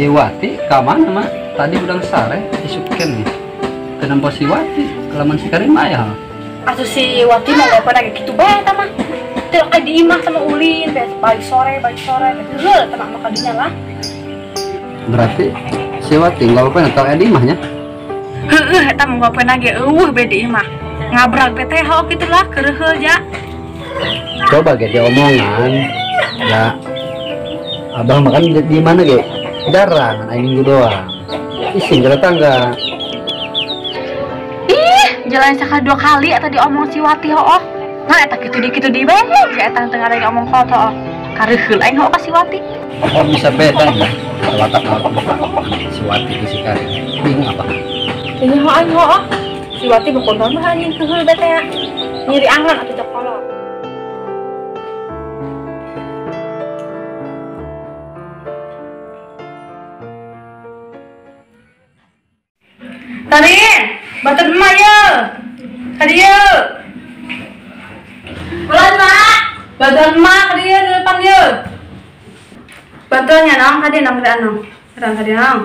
si Wati ke mana mah? Tadi udah sare isuken nih. Kenapa si Wati? Kelaman si Karim ayah. Atuh si Wati mah gak pernah gitu bae eta mah. Teu kayak di imah sama ulin, balik sore gitu. Heuh, tenang mah kadinya lah. Berarti si Wati nggak pernah tahu di imahnya? Heuh, eta mah gak pernah ge beda di imah. Ngabrak teh hok kitu lah keureuh ja. Coba ge dia omongan. Ya. Abah makan di mana ge? Jarang, aing minggu doang. Isin ke tetangga. Ih, jalan sekali 2 kali eta diomong si Wati hooh. Nah, eta kitu di bae, ya eta teu ngareng omong koto. Kareuheul aing hooh ka si Wati. Kok bisa beda ya? Watak si Wati ke si Karim. Bingung apa? Ini hooh aing hooh. Si Wati bekontor mah anjing keheul bete ya. Nyiri angan atuh cok kolot. Tadi, batur emak ya. Tadi ya. Bulan mak. Batur emak tadi ya di depan ya. Baturnya nang tadi nang tadi nang. Tadi nang.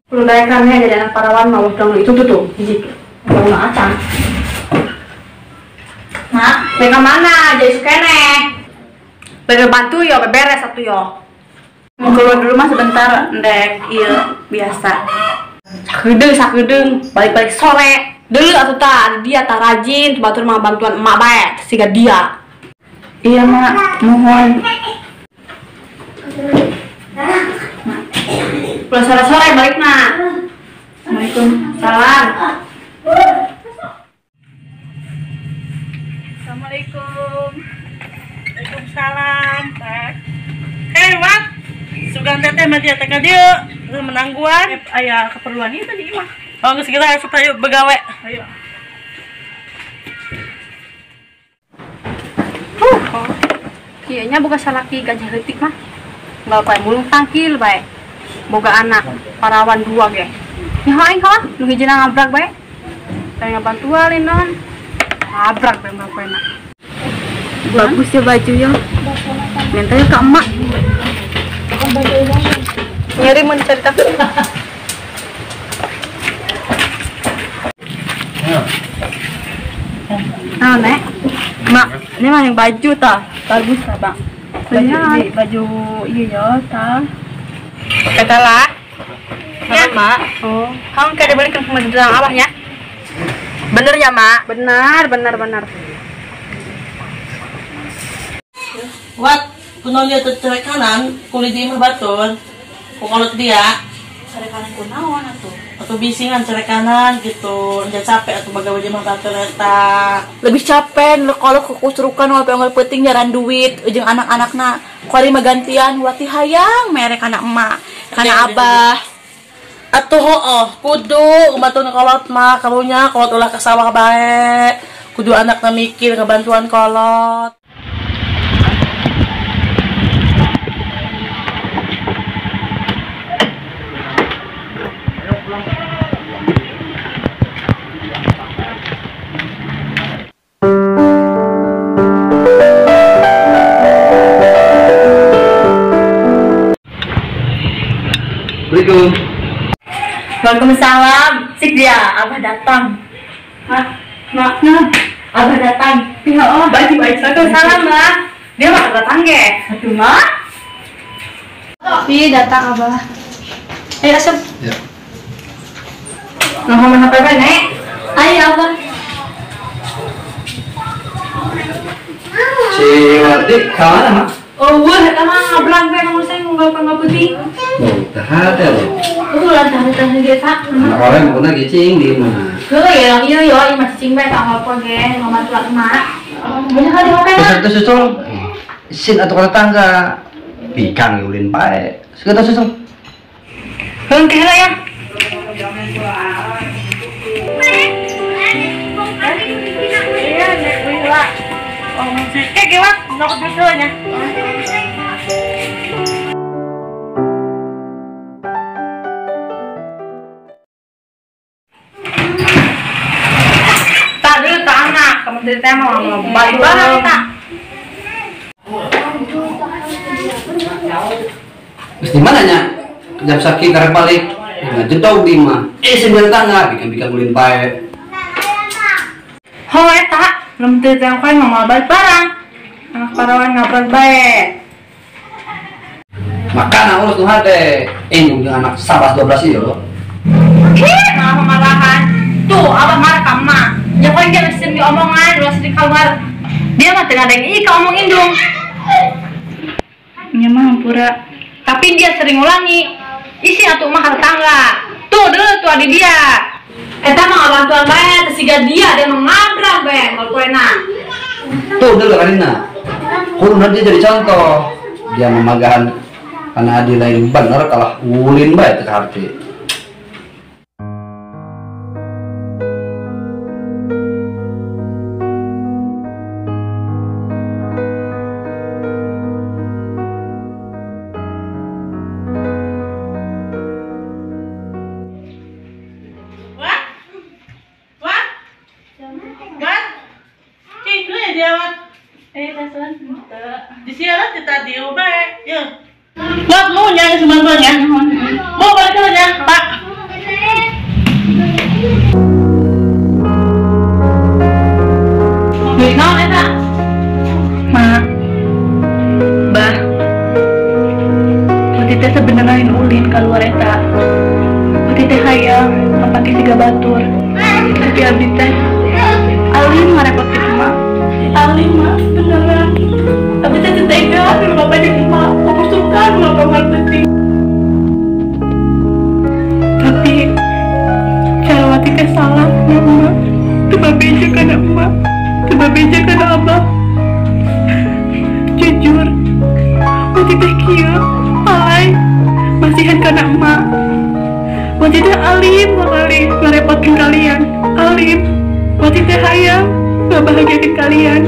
Perlu dayakannya jadi anak parawan mau dong itu tuh hiji. Mau acang. Mak, mereka mana? Jadi sukene. Bebe bantu yo, beberes satu yo. Mau keluar dulu mah sebentar, ndek iya biasa. Sakedeung, balik-balik sore. Dulu atuh tah, dia tak rajin, batur mah bantuan emak bae, siga dia. Iya mak, mohon. Pulang sore-sore balik mak. Waalaikumsalam. Assalamualaikum. Waalaikumsalam, Teh. Wat, sugan teteh mah dia teh ka dieu menangguan. Aya keperluan itu di imah. Oh, geus kita asup ayo begawe. Ayo. Kayaknya boga salaki gajah leutik mah. Enggak bae mulung tangkil bae. Boga anak parawan 2 ge. Nya aing kalah nu hijina ngabrak bae. Tanya bantuan non. Ngabrak bae mah. Bagus ya bajunya. Mentanya ke emak. Nyari mencerita. Nah, Nek. Mak, ini mah yang baju tah. Bagus tah, Bang. Baju iya ya, tah. Kata lah. Ya, Mak. Oh, kamu kayak dibalikin sama dalam abahnya. Bener ya, Mak? Benar. Wat, kunaon dia teh cerek kanan, kulit di imah batur. Kukolot dia. Cerek kanan kunaon atuh? Atau bisingan cerek kanan gitu. Dia capek atuh bagawe di imah batur eta. Lebih capek kalau kukusurukan ngol penting jaran duit ujung anak-anakna kuari magantian Wati hayang merek anak emak karena abah Atuh hooh, kudu bantuan kolot mah karunya kolot ulah ka sawah bae. Kudu anakna mikir ngebantuan kolot. Assalamualaikum. Waalaikumsalam. Sik dia, abah datang. Mak, abah datang. Ya Allah, baik. Waalaikumsalam, Mak. Dia mah datang ge. Aduh, Mak. Iya, datang abah. Ayo, asap. Ya. Ngomong HP bae, Nek. Ayo, abah. Si Wati ke mana mak? Oh, wah, eta mah ngablang bae nang saya ngapa putih. Oh, tahan ya lo. Lah, tahan dia tak. Anak orang pernah gicing di mana? Iya, iya, imah cicing bae tak apa ge, ngomong tuh emak. Banyak kali HP. Terus susul. Isin atau ke tetangga. Pikang ulin bae. Sekitar susul. Heuh, kira ya. Iya, nek wila. Oh, musik gewat, nokot besulnya. Tadi tanah, kamu teh mau balik barang tak. Mesti mana nya? Jam sakit karek balik. Nggak jentau di mah. Sembilan tangga bikin ulin pae. Ho eta, belum teu kan mau balik barang. Anak parawan ngapran bae. Makana urus tuh hade. Jeung anak 11-12 ieu loh. Nah malahan. Tuh, abah marah kama. Ya kan dia mesti omongan, lu sering keluar. Dia mah tengah ada yang omongin dong. Ya mah pura. Tapi dia sering ulangi. Isi atuh mah harta tangga. Tuh dulu tuh ada dia. Eta mah bantuan bae, tesiga dia mengabrah bae kalau kuena. Tuh dulu karina. Kudu dia jadi contoh. Dia memagahan karena dia lain bener kalah ulin bae teh arti. Disiaran kita di ubah, ya. Buat mau nyang sebenarnya, mau balik aja, Pak. Beli naon eta? Mak. Bah. Putih teh sebenarnya ulin keluar eta. Putih teh hayang pakai siga batur. Tapi abdi teh alim ngarepotin emak. Alim mah beneran. Tapi teh tega di bapak jeung emak. Aku suka melakukan penting. Tapi cara wati teh salah emak. Teu babeja kana emak. Teu babeja kana abah. Jujur. Wati teh kieu alay. Masihan kana emak. Wati teh alim sekali ngerepotin kalian. Alim. Wati teh hayang ngebahagiain kalian.